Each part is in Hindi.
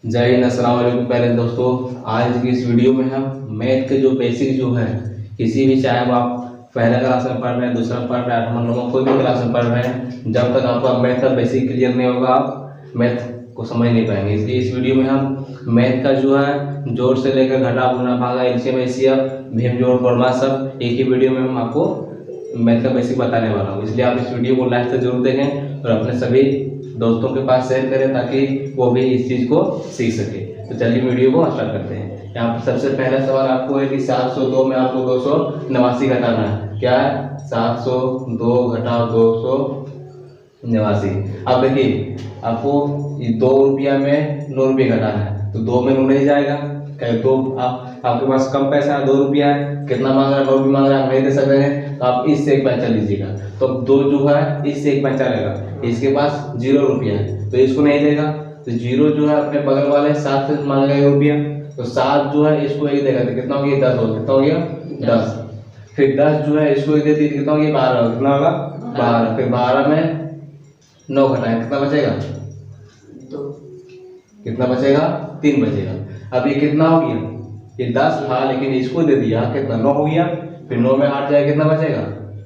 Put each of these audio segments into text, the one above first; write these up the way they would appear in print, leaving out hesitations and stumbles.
जय हिंद, अस्सलाम वालेकुम। पहले दोस्तों, आज की इस वीडियो में हम मैथ के जो बेसिक जो है, किसी भी चाहे वो आप पहला क्लास में पढ़ रहे हैं, दूसरा पढ़ रहे हैं, 8वां 9वां कोई भी क्लास में पढ़ रहे हैं, जब तक आपका मैथ का बेसिक क्लियर नहीं होगा आप मैथ को समझ नहीं पाएंगे। इसलिए इस वीडियो में हम मैथ का जो है जोड़ से लेकर घटा गुणा भागा एलसीएम एचसीएफ भीम जोड़ फॉर्मूला सब एक ही वीडियो में हम आपको मैथ का बेसिक बताने वाला हूँ। इसलिए आप इस वीडियो को लास्ट तक जरूर देखें और अपने सभी दोस्तों के पास शेयर करें ताकि वो भी इस चीज़ को सीख सके। तो चलिए वीडियो को स्टार्ट करते हैं। यहाँ पर सबसे पहला सवाल आपको है कि 702 में आपको 289 घटाना है। क्या है? 702 घटाओ 289। अब देखिए आपको 2 रुपया में 9 रुपये घटाना है, तो 2 में 9 नहीं जाएगा। कहे तो आपके पास कम पैसा है, 2 रुपया है, कितना मांग रहा है? 9 भी मांग रहा है, नहीं दे सकते हैं, तो आप इससे एक पैसा लीजिएगा। तो 2 जो है इससे एक पैसा लेगा, इसके पास 0 रुपया है तो इसको नहीं देगा। तो 0 जो है अपने बगल वाले 7 से मांगेगा 1 रुपया, तो 7 जो है इसको 1 देगा, तो कितना हो गया? 10 हो गया। कितना हो गया? 10। फिर 10 जो है इसको 1 देती है, कितना हो गया? 12 हो। कितना होगा? 12। फिर 12 में 9 घटाएं, कितना बचेगा? 2। कितना बचेगा? 3 बचेगा। अब ये कितना हो गया? ये 10 था लेकिन इसको दे दिया, कितना? 9 हो गया। फिर 9 में 8 जाएगा, कितना बचेगा?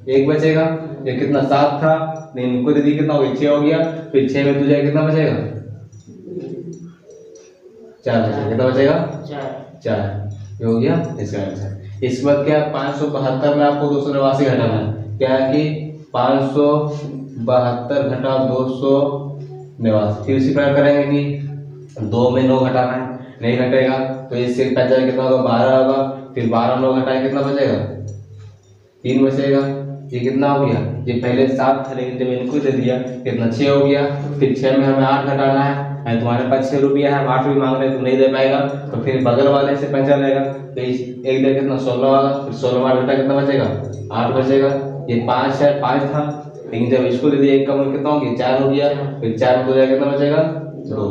1 बचेगा। ये कितना? 7 था लेकिन इनको दे दी, कितना हो गया? 6 हो गया। फिर 6 में 2 जाएगा, कितना बचेगा? 4 बचेगा। कितना बचेगा? 4। ये हो गया इसका आंसर। इसके बाद क्या? 572 में आपको 289 घटाना है। क्या है कि 572 घटा 289। फिर इसी प्रकार करेंगे कि 2 में 9 घटाना है, नहीं घटेगा तो इससे पैसा कितना होगा? 12 होगा। फिर 12 9 घटाएं, कितना बचेगा? 3 बचेगा। ये कितना हो गया? ये पहले 7 था लेकिन जब इनको दे दिया कितना? 6 हो गया। फिर 6 में हमें 8 घटाना है, तुम्हारे पास 6 रुपया है, 8 भी मांग रहे तो नहीं दे पाएगा, तो फिर बगल वाले से पैसा लेगा, तो एक दे कितना? 16 होगा। फिर 16 में 8 घटा कितना बचेगा? 8 बचेगा। ये 5 है, 5 था लेकिन जब इसको दे दिया एक कम, कितना हो गया? 4 हो गया। फिर 4 में 2 जाएगा, कितना बचेगा? 2।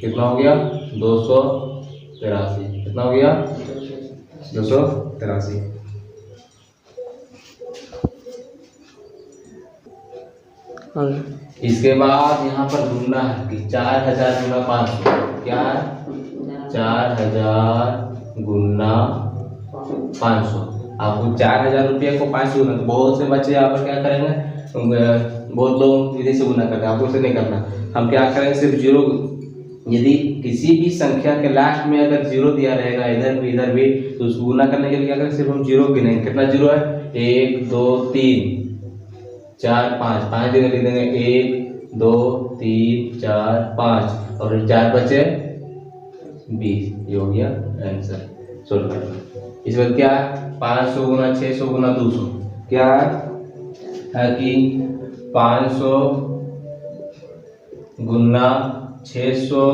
कितना हो गया? 283। कितना हो गया? 283। इसके बाद यहाँ पर ढूंढना है कि 4000 गुना 500 क्या है? 4000 गुना 500। आपको 4000 रुपये को 500 गुना, तो बहुत से बच्चे यहाँ पर क्या करेंगे? बहुत लोग इधर से गुना करते हैं, आपको इसे नहीं करना। हम क्या करेंगे? सिर्फ 0, यदि किसी भी संख्या के लास्ट में अगर 0 दिया रहेगा इधर भी तो उसको गुना करने के लिए क्या करें? सिर्फ हम 0 गिनेंगे। कितना 0 है? 1 2 3 4 5 जगह लिख देंगे। 1 2 3 4 5 और 4 बचे 20। ये हो गया आंसर। सोल्व करना। इस बार क्या है? 500 गुना 600 गुना 200 क्या है कि 500 गुना 600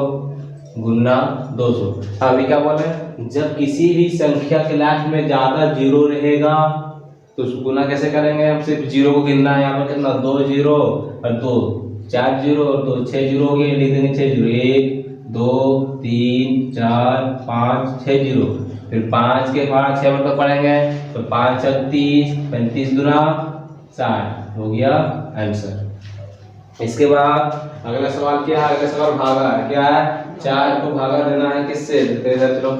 गुना 200। अभी क्या बोले? जब किसी भी संख्या के लास्ट में ज्यादा 0 रहेगा तो उसको गुना कैसे करेंगे? हम सिर्फ 0 को गिनना है। यहाँ पर कितना? 2 0 और 2 4 0 और 2 6 0 हो गए, लिख देंगे 6 0। 1 2 3 4 5 6 0। फिर 5 के बाद 6 मतलब पढ़ेंगे तो 5 36 35 दुना 60 हो गया आंसर। इसके बाद अगला सवाल क्या है? अगला सवाल भागा है। क्या है? 4 को भागा देना है किससे? चलो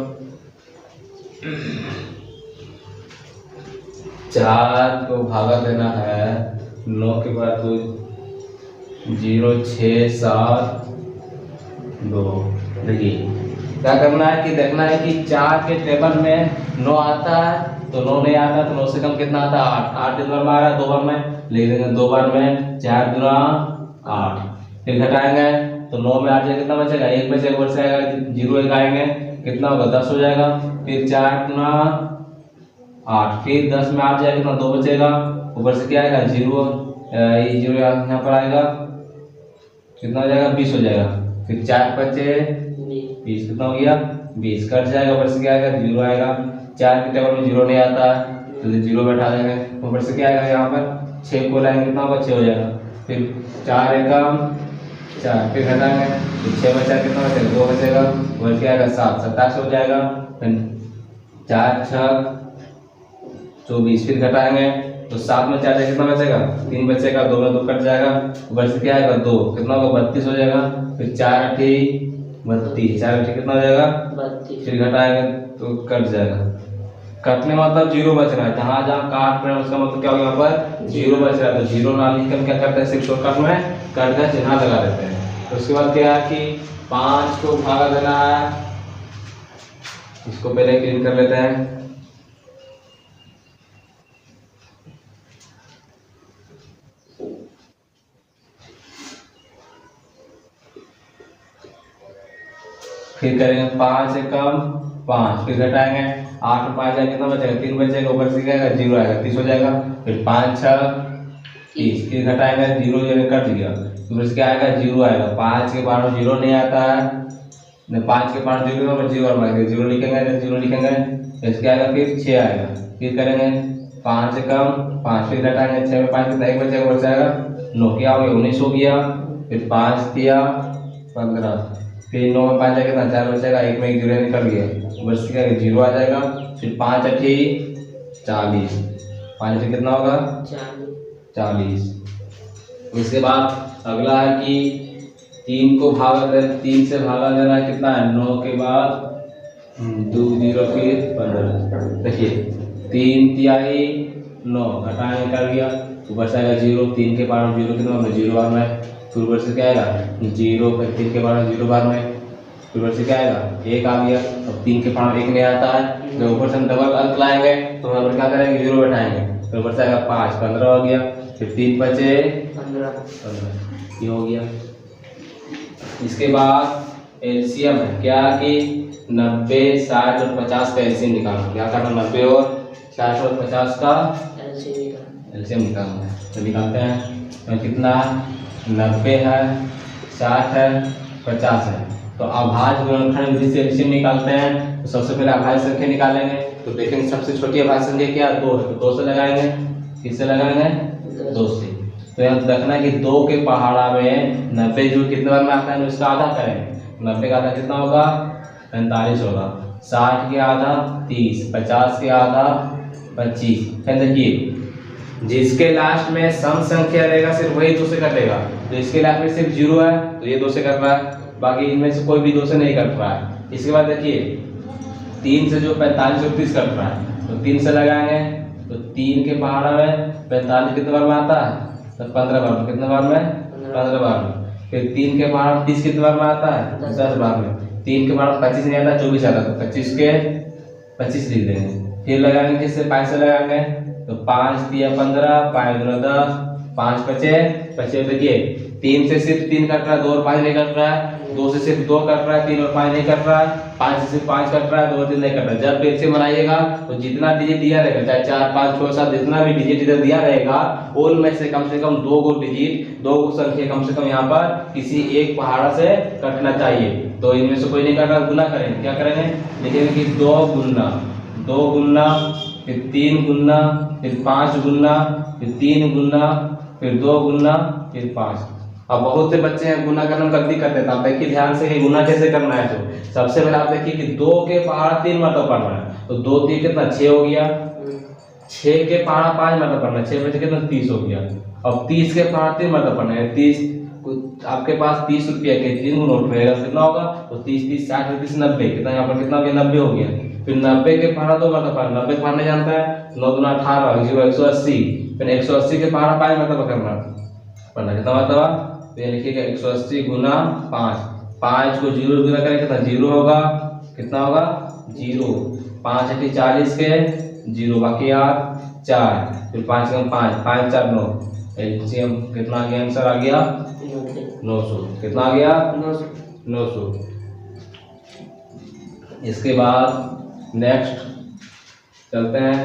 4 को भागा देना है 9 के बाद 2 0 6 7 2। देखिए क्या करना है कि देखना है कि 4 के टेबल में 9 आता है तो 9 नहीं आता, तो 9 से कम कितना आता है? 8। 8 कितने बार आ रहा है? 2 बार में लिख देंगे। 2 बार में 4 दुना 8। फिर घटाएंगे तो 9 में 8 जाएगा, कितना बचेगा? 1 बचेगा। ऊपर से आएगा 0 1 आएंगे, कितना होगा? 10 हो जाएगा। फिर 4 गुना 8, फिर 10 में 8 जाएगा, कितना? 2 बचेगा। ऊपर से क्या आएगा? 0, ये 0 यहाँ पर आएगा, कितना हो जाएगा? 20 हो जाएगा। फिर 4 बचे 20, कितना हो गया? 20 कट जाएगा। ऊपर से क्या आएगा? 0 आएगा। 4 के टेबल में 0 नहीं आता तो 0 बैठा देंगे। ऊपर से क्या आएगा? यहाँ पर 6 को लाएंगे, कितना होगा? 6 हो जाएगा। फिर 4 एकम 4, फिर घटाएंगे तो 6 बचा, कितना बचेगा? 2 बचेगा। ऊपर क्या आएगा? 7 27 हो जाएगा। फिर 4 6 24, फिर घटाएंगे तो 7 में 4 कितना बचेगा? 3 बचेगा। 2 में 2 कट जाएगा। ऊपर से क्या आएगा? 2, कितना होगा? 32 हो जाएगा। फिर 4 8 32, 4 बचे कितना हो जाएगा 32। फिर घटाएंगे तो कट जाएगा। कटने मतलब जीरो बच रहा है, जहाँ जहाँ काट रहे हैं उसका मतलब क्या होगा, यहाँ पर जीरो बच रहा है। तो जीरो ना लिखकर क्या करते हैं, सिर्फ शॉर्टकट में कट का चिन्ह लगा देते हैं। तो उसके बाद क्या है कि 5 को भागा देना है, इसको पहले क्लीन कर लेते हैं। फिर करेंगे 5 से कम 5, फिर घटाएंगे 8 और 5 जाएगा कितना बचेगा 3 बचेगा, ऊपर से क्या आएगा 0 आएगा 30 हो जाएगा। फिर 5 6 30, फिर घटाएंगे 0 0 कट गया, ऊपर से क्या आएगा 0 आएगा। 5 के बाद 0 नहीं आता है, 5 के बाद 0 में 0 लिखेंगे, 0 लिखेंगे, इसके आएगा फिर 6 आएगा। फिर करेंगे 5 से कम 5, फिर घटाएंगे 6 में 5 कितना 1 बचेगा, बच जाएगा 9, क्या हो गया 19 हो गया। फिर 5 दिया 15, फिर 9 में 5 जाएगा 4 बचेगा, 1 में 1 0 निकल गया, बस क्या 0 आ जाएगा। फिर 5 8 40, 5 8 कितना होगा 40। इसके बाद अगला है कि 3 को भागा दे, 3 से भागा देना है कितना है 9 के बाद 2 0 फिर 15। देखिए 3 तिहाई 9 घटाएंगे कर गया तो बच जाएगा 0, 3 के बाद 0 कितना होगा 0 बार में, फिर ऊपर से क्या आएगा 0, फिर 3 के बाद 0 बार में, फिर ऊपर से क्या आएगा 1 आ गया। अब 3 के बाद 1 नहीं आता है, जब ऊपर से हम डबल अंक लाएंगे तो यहाँ पर क्या करेंगे 0 बैठाएंगे, फिर ऊपर से आएगा 5 15 हो गया। फिर 3 बचे 15, ये हो गया। इसके बाद एलसीएम है क्या कि 90 60 और 50 का एलसीएम निकालना। क्या करना 90 और 60 और 50 का एलसीएम निकालना है। तो निकालते हैं, तो कितना 90 है 60 है 50 है। तो अभाज्य गुणनखंड विधि से एलसीएम निकालते हैं। तो सबसे पहले अभाज्य संख्या निकालेंगे, तो देखेंगे सबसे छोटी अभाज्य संख्या क्या 2 है, तो 2 से लगाएंगे, किससे लगाएंगे 2 से। तो यहाँ रखना कि 2 के पहाड़ा में 90 जो कितने बार में आता है उसका आधा करें, 90 का आधा कितना होगा 45 होगा, 60 के आधा 30, 50 के आधा 25। फिर देखिए जिसके लास्ट में सम संख्या रहेगा सिर्फ वही 2 से कटेगा, तो इसके लास्ट में सिर्फ 0 है तो ये 2 से कट रहा है, बाकी इनमें से कोई भी 2 से नहीं कट रहा है। इसके बाद देखिए 3 से जो 45 और 30 कट रहा है, तो 3 से लगाएंगे, तो 3 के पहाड़ा में 45 कितने बार में आता है तो 15 बार में, कितने बार में 15 बार में। फिर 3 के पहाड़ 30 कितने बार में आता है 10 बार में। 3 के पहाड़ 25 नहीं आता 24 आता, तो 25 के 25 लिख देंगे। फिर लगाएंगे किससे 5 से लगाएंगे, तो 5 दिया 15 5 दूना 10, 5 बचे 25। देखिए 3 से सिर्फ 3 कट रहा है, 2 और 5 नहीं कट रहा है, 2 से सिर्फ 2 कट रहा है, 3 और 5 नहीं कट रहा है, 5 से सिर्फ 5 कट रहा है, 2 और 3 नहीं कट रहा है। जब एलसीएम बनाइएगा तो जितना डिजिट दिया रहेगा, चाहे 4 5 6 7 जितना भी डिजिट इधर दिया रहेगा, उनमें से कम 2 गो डिजिट 2 गो संख्या कम से कम यहाँ पर किसी एक पहाड़ा से कटना चाहिए। तो इनमें से कोई नहीं कट रहा, गुना करेंगे। क्या करेंगे, लिखेंगे कि 2 गुना, फिर 3 गुना, फिर 5 गुना, फिर 3 गुना, फिर 2 गुना, फिर 5। अब बहुत से बच्चे हैं गुना करने में गलती कर देते हैं। आप देखिए ध्यान से कि गुना कैसे करना है। तो सबसे पहले आप देखिए कि 2 के पहाड़ा 3 मतलब पढ़ना है, तो 2 3 कितना 6 हो गया, 6 के पहाड़ा 5 मतलब पढ़ना है, 6 बचे कितना 30 हो गया। अब 30 के पहाड़ा 3 मतलब पढ़ना है, 30 आपके पास 30 रुपया के 3 नोट रहेगा, कितना होगा तो 30 30 60 30 90, कितना यहाँ पर कितना हो गया 90 हो गया। फिर 90 के पहाड़ा 2 मतलब पढ़ना, 90 के पहाड़ा जानता है 9 दूना 18 0 180, फिर 180 के पहाड़ा 5 मतलब करना पढ़ना, कितना मतलब तो ये लिखिएगा 180 गुना 5, 5 को 0 गुना करें कितना 0 होगा, कितना होगा 0, 5 8 40 के 0 बाकी यार 4, फिर 5 कम 5 5 4 9, एलसीएम कितना आ गया, आंसर आ गया 900। कितना आ गया 900। इसके बाद नेक्स्ट चलते हैं।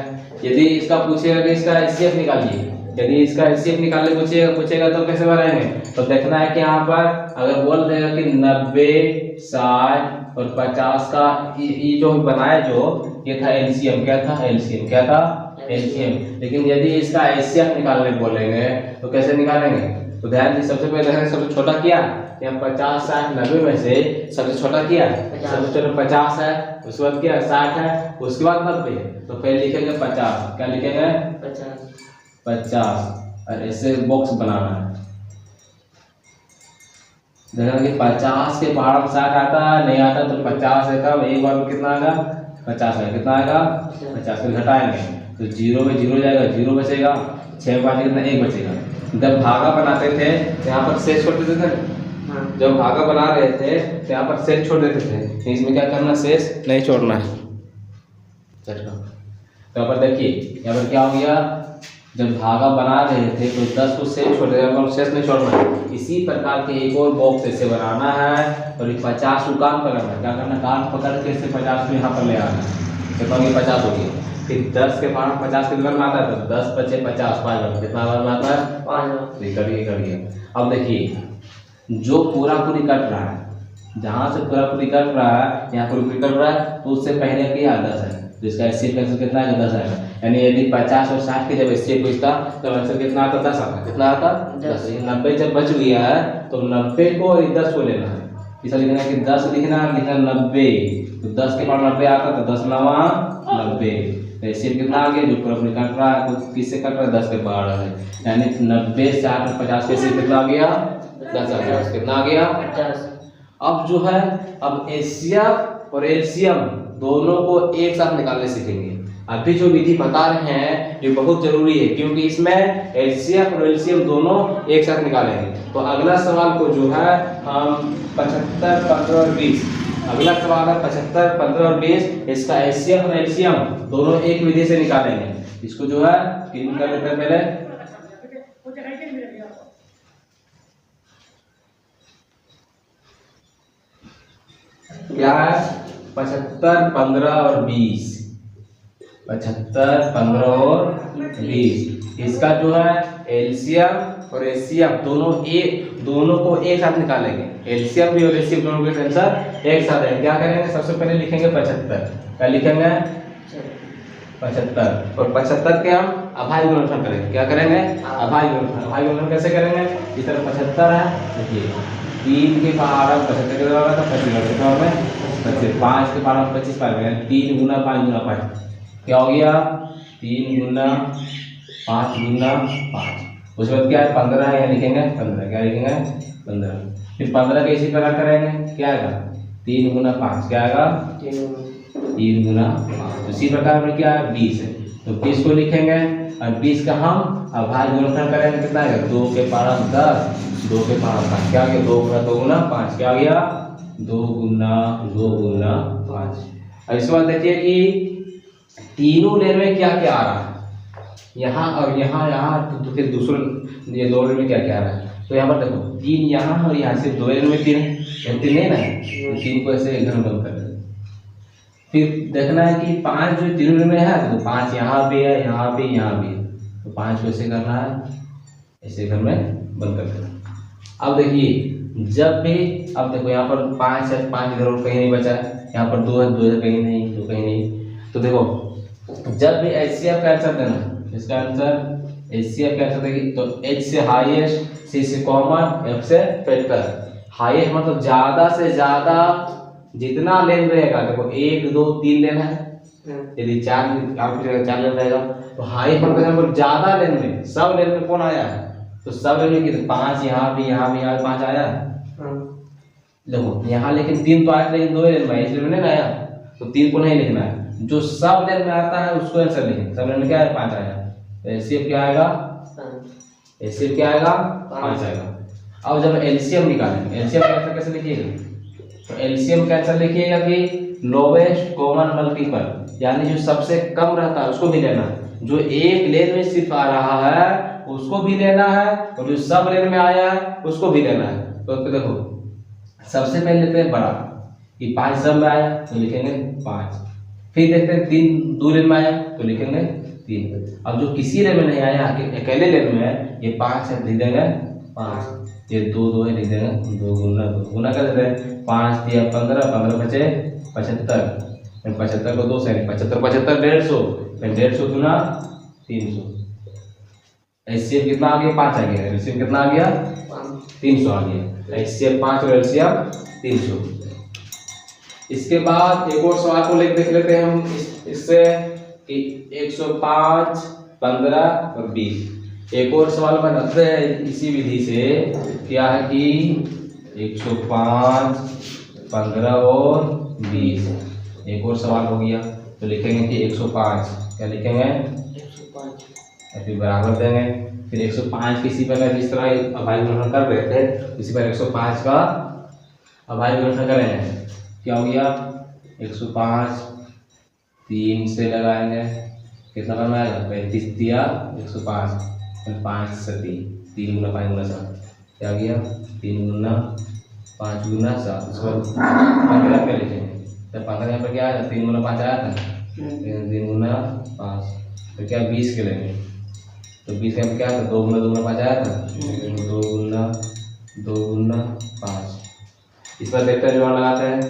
यदि इसका पूछेगा कि इसका एचसीएफ निकालिए, यदि इसका एचसीएफ निकालने पूछेगा तो कैसे बनाएंगे, तो देखना है कि यहाँ पर अगर बोल देगा कि 90 60 और 50 का ये जो बनाया जो ये था एलसीएम, क्या था एलसीएम, क्या था एलसीएम। लेकिन यदि इसका एचसीएफ निकालने बोलेंगे तो कैसे निकालेंगे, तो ध्यान दीजिए सबसे पहले देखेंगे सबसे छोटा किया यहाँ 50 60 90 में से सबसे छोटा किया, सबसे छोटा 50 है, उसके बाद क्या 60 है, उसके बाद 90 है, तो पहले लिखेंगे 50, क्या लिखेंगे 50 और ऐसे बॉक्स बनाना है। देखा कि 50 के पहाड़ में 60 आता है, नहीं आता तो 50 है कब एक बार में कितना आएगा 50 है, कितना आएगा 50 को घटाएंगे तो 0 में 0 जाएगा, 0 बचेगा, 6 5 कितना 1 बचेगा। जब भागा बनाते थे तो यहाँ पर शेष छोड़ देते थे, जब भागा बना रहे थे तो यहाँ पर शेष छोड़ देते थे, तो इसमें क्या करना शेष नहीं छोड़ना है। तो यहाँ पर देखिए यहाँ पर क्या हो गया, जब भागा बना रहे थे तो 10 को शेष छोड़ देगा, शेष नहीं छोड़ना है। इसी प्रकार के एक और बॉक्स ऐसे बनाना है और 50 को काम करना है, क्या करना है काट पकड़ के इसे 50 को यहाँ पर ले आना है, तो ये 50 हो गया। फिर 10 के पहाड़ 50 कितना में आता है तो 10 बचे 50 5 बार कितना बार में आता है 5 करिए। अब देखिए जो पूरा पूरी कट रहा है, जहाँ से पूरा पूरी कट रहा है यहाँ पूरी कट रहा है तो उससे पहले की 10 है, तो इसका एचसीएफ का आंसर कितना है 10 आएगा। यानी यदि 50 और 60 के जब एचसीएफ पूछता तो आंसर कितना आता 10 आता, कितना आता 10। 90 जब बच गया है तो 90 को और 10 को लेना है, इसे लिखना है कि 10 लिखना 90, तो 10 के बाद 90 आता तो 10 9 90, तो एचसीएफ कितना आ गया जो पूरा पूरी कट रहा है तो किससे कट रहा है 10 के बाद है, यानी 90 60 और 50 के एचसीएफ कितना आ गया 10 आ गया, कितना आ गया 50। अब जो है अब एचसीएफ और एलसीएम दोनों को एक साथ निकालने सीखेंगे। अभी जो विधि बता रहे हैं ये बहुत जरूरी है क्योंकि इसमें एचसीएफ और एलसीएम दोनों एक साथ निकालेंगे। तो अगला सवाल को जो है हम 75 15 और 20, अगला सवाल है 75 15 और 20, इसका एचसीएफ और एलसीएम दोनों एक विधि से निकालेंगे। इसको जो है क्लीन कर लेते हैं पहले। क्या है 75 15 और 20, 75 15 और 20, इसका जो है एलसीएम और एचसीएफ दोनों को एक साथ निकालेंगे। एलसीएम भी और एचसीएफ दोनों के आंसर एक साथ है। क्या करेंगे सबसे पहले लिखेंगे 75, क्या लिखेंगे 75 और 75 के हम अभाज्य गुणनफल करेंगे। क्या करेंगे अभाज्य गुणनफल। अभाज्य गुणनफल कैसे करेंगे, इस तरह 75 है देखिए 3 के पहाड़ 75 के बराबर था 25 कितना होगा 25, 5 के पहाड़ 25 पाएंगे 3 गुना 5 गुना 5 क्या हो गया 3 गुना 5 गुना 5। उसके बाद क्या है 15 है, यहाँ लिखेंगे 15, क्या लिखेंगे 15। फिर 15 के इसी प्रकार करेंगे क्या आएगा 3 गुना 5 क्या आएगा 3 गुना 5। इसी प्रकार में क्या है 20 है तो 20 को लिखेंगे और 20 का हम अभाज्य गुणनफल करेंगे कितना आएगा 2 के पहाड़ 10 2 के पहाड़ 5 क्या आ गया 2 गुना 5 क्या आ गया 2 गुना 5। अब इसके बाद देखिए कि तीनों लेन में क्या क्या आ रहा है, यहाँ और यहाँ तो फिर दूसरे ये दो लेन में क्या क्या आ रहा है। तो यहाँ पर देखो 3 यहाँ और यहाँ से 2 लेन में 3 है ना, 3 को ऐसे घन बंद कर दें। फिर देखना है कि 5 जो तीनों लेन में है तो 5 यहाँ भी है यहाँ भी है, तो 5 को ऐसे करना है ऐसे घर में बंद कर देना। अब देखिए जब भी अब देखो यहाँ पर 5 है 5 इधर और कहीं नहीं बचा है, यहाँ पर 2 है 2 इधर कहीं नहीं 2 कहीं नहीं। तो देखो जब भी एचसीएफ का आंसर देना, इसका आंसर एचसीएफ का आंसर देखिए तो एच से हाईएस्ट, सी से कॉमन, एफ से फैक्टर। हाईएस्ट मतलब ज्यादा से ज्यादा जितना लेन रहेगा, देखो 1 2 3 लेन है, यदि 4 लेन रहेगा तो हाईएस्ट मतलब ज्यादा लेन में सब लेन में कौन आया है तो सब लेन में 5 यहाँ भी 5 आया है। देखो यहाँ लेकिन 3 तो आया लेकिन 2 लेन में इसलिए नहीं आया तो 3 को नहीं लिखना है, जो सब लेन में आता है उसको आंसर लिखें। सब लेन में क्या है 5 आया तो एचसीएफ क्या आएगा 5 आएगा। अब जब एलसीएम निकालेंगे, एलसीएम का आंसर कैसे लिखिएगा तो एलसीएम का आंसर लिखिएगा कि लोवेस्ट कॉमन मल्टीपल, यानी जो सबसे कम रहता है उसको भी लेना है, जो एक लेन में सिर्फ आ रहा है उसको भी लेना है और जो सब लेन में आया है उसको भी लेना है। तो देखो सबसे पहले लेते हैं बड़ा कि 5 सब में आया तो लिखेंगे 5, फिर देखते हैं 3 2 लेन में आया तो लिखेंगे 3। अब जो किसी लेन में नहीं आया अकेले लेन में है ये 5 है लिख देंगे 5, ये 2 2 है लिख देंगे 2 गुना कर देते हैं 5 3 15 15 बचे 75, 75 को 2 से 75 75 150, 150 गुना 300। एचसीएफ कितना आ गया 5 आ गया, एलसीएम कितना आ गया 300 आ गया। एचसीएफ 5 और एलसीएम 300। इसके बाद एक और सवाल को देख लेते हैं हम इससे कि 105 15 और 20। एक और सवाल बनाते हैं इसी विधि से, क्या है कि 105, 15 और 20। एक और सवाल हो गया, तो लिखेंगे कि 105, क्या लिखेंगे 105, फिर बराबर देंगे, फिर 105 किसी पर जिस तरह अभाज्य गुणनखंड कर रहे थे इसी पर 105 का अभाज्य गुणनखंड करेंगे। क्या हो गया 105, 3 से लगाएंगे, कितना बन आएगा 35 दिया 105, 5 से 3 गुना 5 गुना 7, क्या गया 3 गुना 5 गुना 7, इसको 15 पे लिखेंगे, तो 15 यहाँ पर क्या आया था 3 गुना 5 आया था, 3 गुना 5, तो क्या 20 के लेंगे, तो 20 यहाँ पर क्या था 2 गुना 5 आया था, 2 गुना 5। इस पर वेक्टर जोड़ लगाते हैं।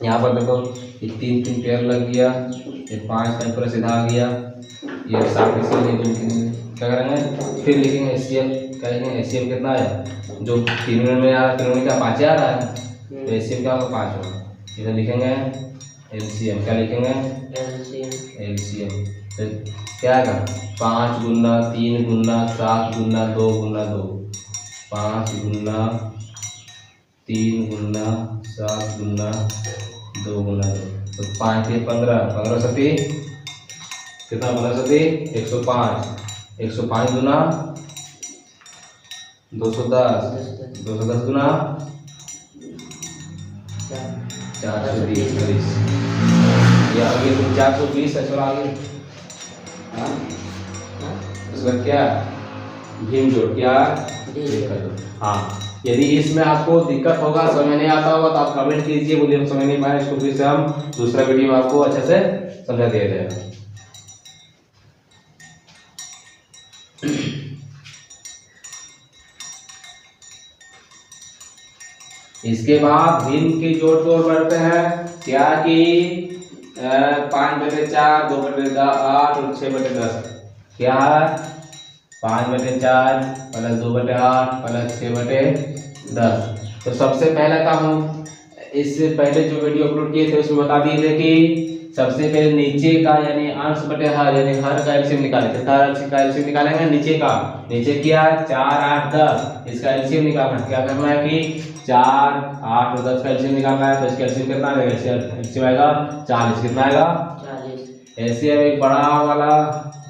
यहाँ पर देखो ये 3 पेयर लग गया, ये 5 का पूरा सीधा आ गया, ये 7 क्या करेंगे फिर लिखेंगे एचसीएफ, क्या लिखेंगे एचसीएफ कितना आया, जो 3 में आ रहा है 3 में क्या 5 आ रहा है, तो एचसीएफ क्या होगा 5 होगा। इधर लिखेंगे एलसीएम, क्या लिखेंगे एलसीएम, तो क्या आएगा 5 गुना 3 गुना 7 गुना 2 गुना 2, 5 गुना 3 गुना 7 गुना 2 गुना 2, तो 5 के 15, 15 सती कितना 15 सती 105, 105 गुना 210, 210 गुना 420, ये आगे 420 है, आगे उसका क्या भीम जोड़ क्या हाँ। यदि इसमें आपको दिक्कत होगा, समझ नहीं आता होगा तो आप कमेंट कीजिए, बोलिए हम समझ नहीं पाए, इसको फिर से हम दूसरा वीडियो में आपको अच्छे से समझा दिया जाएगा। इसके बाद भिन्न की जोड़ तोड़ बढ़ते हैं, क्या कि 5/4, 2/8 और 6/10, क्या है 5/4 प्लस 2/8 प्लस 6/10। तो सबसे पहला काम हम इससे पहले जो वीडियो अपलोड किए थे उसमें बता दिए थे कि सबसे पहले नीचे का यानी अंश बटे हर यानी हर का एलसीएम निकालें, कितना का एलसीएम निकालेंगे नीचे का, नीचे क्या 4, 8, 10, इसका एलसीएम निकालना है। क्या करना है कि 4, 8 और 10 का एलसीएम निकालना है, तो इसका एलसीएम कितना आएगा, एलसीएम आएगा 40, कितना आएगा 40। ऐसे हम एक बड़ा वाला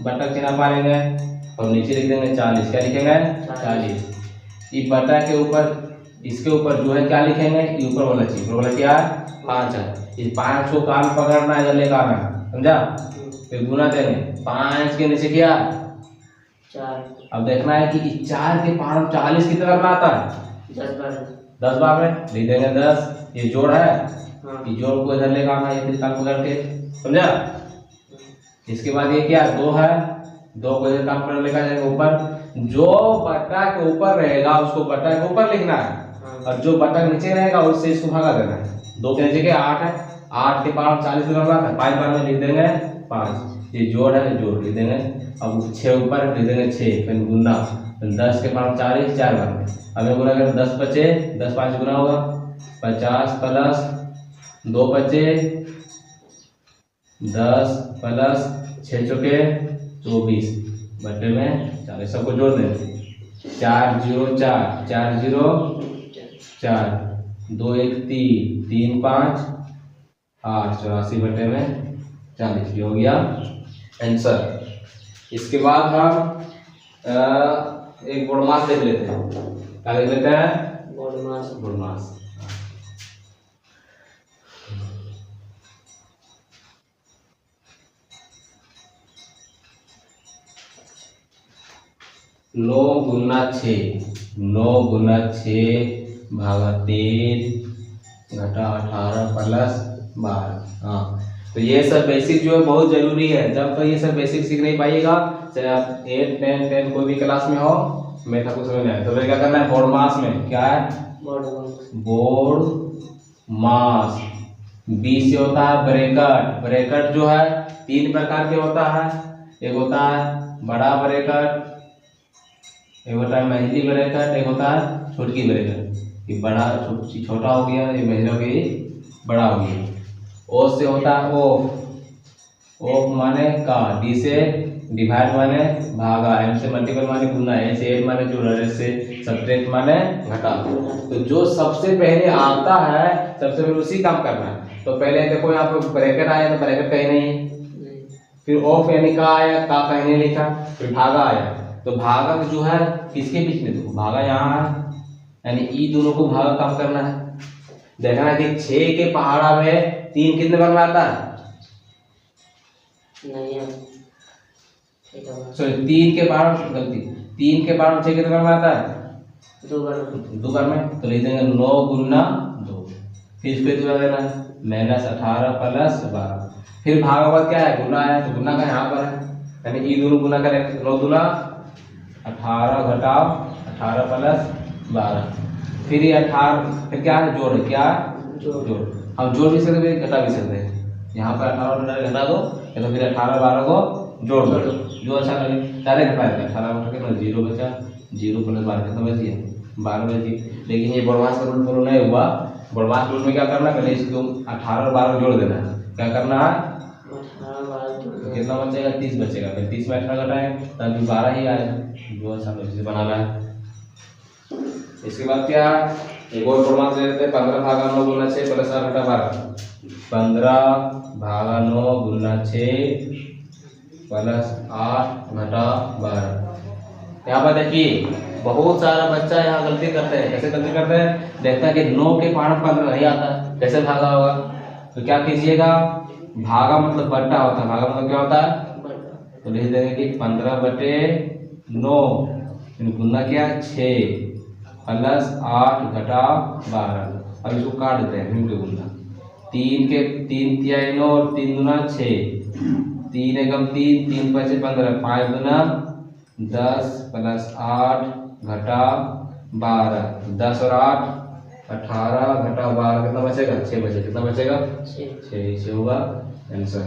बटा चिन्ह पा लेंगे और नीचे लिख देंगे 40, क्या लिखेंगे 40। ये बटा के ऊपर इसके ऊपर जो है क्या लिखेंगे, ये ऊपर वाला चीज, ऊपर वाला क्या है 5 है, इस 5 को कान पकड़ना है, इधर लेकर आना है, समझा, फिर गुना देंगे 5 के नीचे क्या 4। अब देखना है कि 4 के पार 40 कितना करना आता है 10 बार में लिख देंगे 10, ये जोड़ है, ये जोड़ को इधर लेकर आना है, ये कान पकड़ के, समझा। इसके बाद ये क्या 2 है, 2 को इधर कान पकड़ लेकर जाएंगे ऊपर, जो बटा के ऊपर रहेगा उसको बटा के ऊपर लिखना है, और जो बटा नीचे रहेगा उससे इसको भागा देना है। 2 के नीचे क्या 8 है, 8 के पावर 40 करना है, 5 बार में लिख देंगे 5, ये जोड़ है, जोड़ लिख देंगे। अब 6 ऊपर लिख देंगे 6, फिर गुना 10 के पावर 40 4 बार में, हमें गुना करें 10 बचे, 10 5 गुना होगा 50 प्लस 2 बचे 10 प्लस 6 चौके 24 बटे में 40, सबको जोड़ दें 4 0 4 4 0 4 2 1 3 3 5 8 84 बटे में 40, ये हो गया आंसर। इसके बाद हम एक बोडमास देख लेते हैं, क्या देख लेते हैं बोडमास। नौ गुना 6 भागा 3 घटा 18 प्लस 12। हाँ, तो ये सब बेसिक जो है बहुत जरूरी है, जब तक ये सब बेसिक सीख नहीं पाइएगा, चाहे आप 8, 10 कोई भी क्लास में हो, मेथड को समझ आए, तो क्या करना है बोर्ड मास में, क्या है बोर्ड मास। बी से होता है ब्रैकेट, ब्रैकेट जो है 3 प्रकार के होता है, एक होता है बड़ा ब्रैकेट, एक होता है मंझली ब्रैकेट, एक होता है छोटकी ब्रैकेट। ये बड़ा छोटा हो गया, ये मंझला हो गया, बड़ा हो गया। ओ से होता है ओफ, ओफ माने का, डी से डिवाइड माने भागा, एम से मल्टीपल माने गुना, ए से ऐड माने जोड़ना, एस से सब्ट्रैक्ट माने घटा। तो जो सबसे पहले आता है सबसे पहले उसी काम करना है। तो पहले देखो यहाँ पे ब्रैकेट आया तो ब्रैकेट कहीं नहीं है, फिर ऑफ यानी का आया, का कहीं नहीं लिखा, फिर भागा आया। तो भागा जो है किसके बीच में, देखो भागा यहाँ है, यानी ई दोनों को भागा काम करना है। देखना कि 6 के पहाड़ा में 3 कितने बार में आता है, सॉरी 3 के बार गलती 3 के बार 6 कितने बार में आता है, 2 बार में। तो लिख देंगे 9 गुना 2, फिर इसको इतना देना है -18 प्लस 12, फिर भागा बाद क्या है, गुना है, तो गुना का यहाँ पर है, यानी ई दोनों गुना करें, 9 दूना 18 घटाओ 18 प्लस 12, फिर ये 18, फिर क्या है, जोड़ है, क्या जोड़। हम जोड़ भी सकते हैं घटा भी सकते हैं, यहाँ पर 18 घटा दो, या तो फिर 18 12 को जोड़ दो, जो अच्छा लगे। डायरेक्ट घटा देते 18 घटा के 0 बचा, 0 प्लस 12 कितना बच गया, 12 बच गई। लेकिन ये बड़मास का रूल फॉलो नहीं हुआ। बड़मास रूल में क्या करना है, पहले इसको 18 और 12 जोड़ देना है, क्या करना है, तो कितना बचेगा, 30 बचेगा, फिर 30 में 18 घटाएं तब 12 ही आएगा, जो अच्छा लगे बनाना है। इसके बाद क्या, एक और फॉर्मूला ले लेते हैं, 15 भागा 9 गुना 6 प्लस 8 घटा 12, 15 भागा 9 गुना 6 प्लस 8 घटा 12। यहाँ पर देखिए बहुत सारा बच्चा यहाँ गलती करते हैं। कैसे गलती करते हैं, देखता है कि 9 के पहाड़ 15 नहीं आता, कैसे भागा होगा। तो क्या कीजिएगा, भागा मतलब बट्टा होता है, भागा मतलब क्या होता है, तो लिख देंगे कि 15/9 गुना क्या 6 प्लस 8 घटा 12। अब इसको काट देते हैं, फिर गुना 3 के 3 तिया 9 और 3 गुना 6, 3 एकम 3, 3 5 15, 5 गुना 10 प्लस 8 घटा 12, 10 और 8 18 घटा 12 कितना बचेगा, 6 बचेगा, कितना बचेगा 6, से होगा आंसर।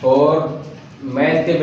और मैथ के